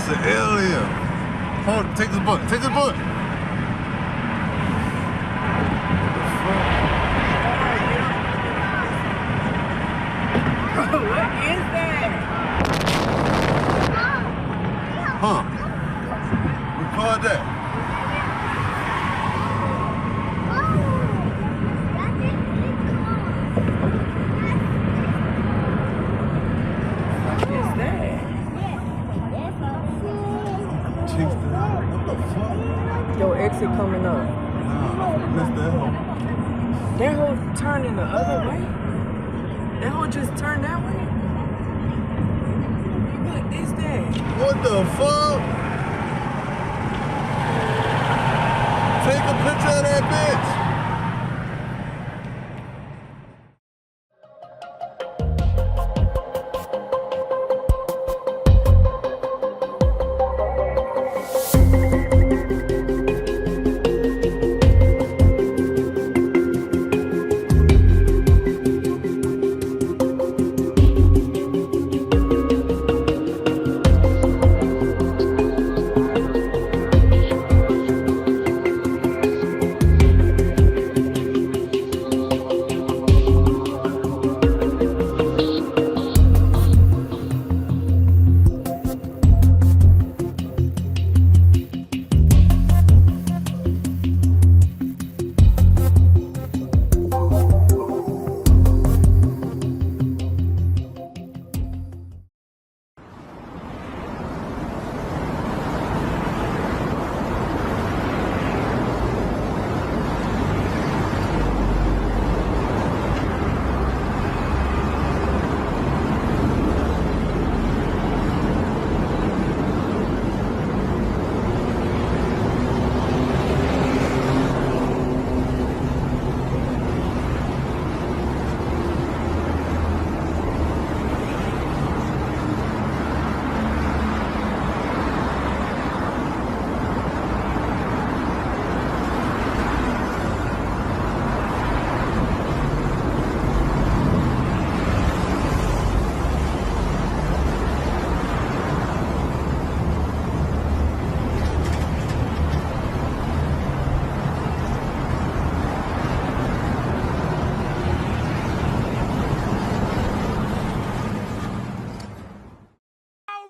That's an alien. Hold on, take this book. Take this book. What is that? Huh? Record that. What is that? What the fuck? Your exit coming up. Nah, I missed that hoe. That hoe turning the other way? That hoe just turned that way? What is that? What the fuck? Take a picture of that bitch.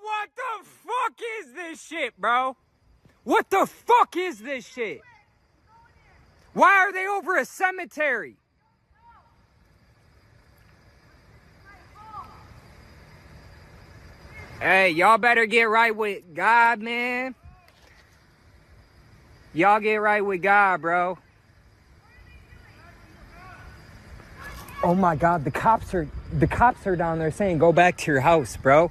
What the fuck is this shit, bro? What the fuck is this shit? Why are they over a cemetery? Hey, y'all better get right with God, man. Y'all get right with God, bro. Oh my God, the cops are down there saying go back to your house, bro.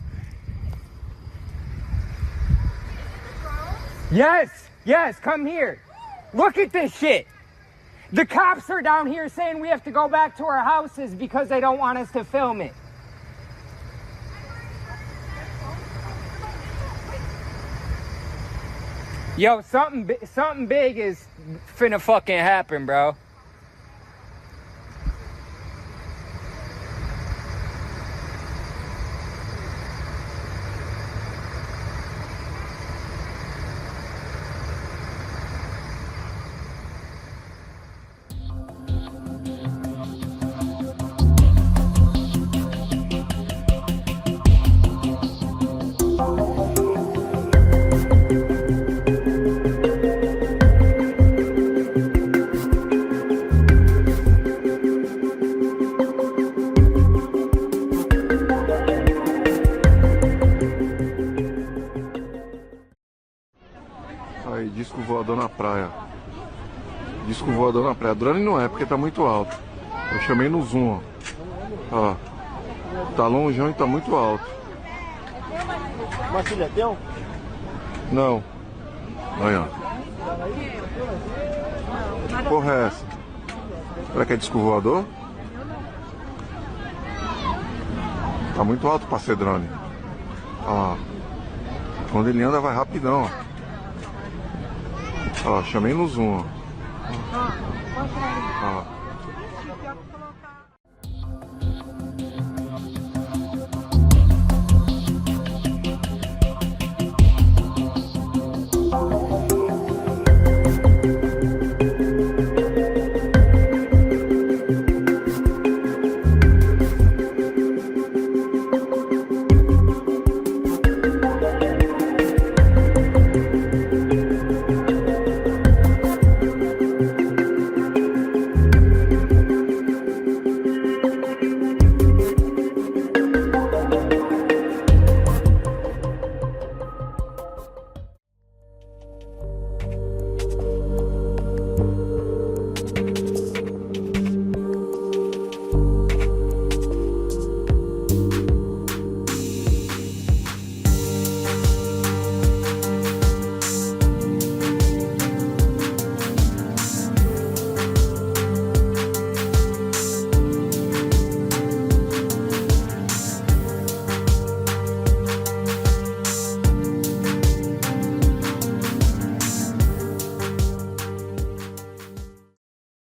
Yes, come here. Look at this shit. The cops are down here saying we have to go back to our houses because they don't want us to film it. Yo, something big is finna fucking happen, bro. Aí, disco voador na praia. Disco voador na praia. Drone não é, porque tá muito alto. Eu chamei no zoom, ó. Ó. Tá longeão e tá muito alto. Mas filho é teu? Não. Aí, ó. Que porra é essa? Será que é disco voador? Tá muito alto pra ser drone. Ó. Quando ele anda vai rapidão, ó. Ó, chamei no zoom, ó. Ó.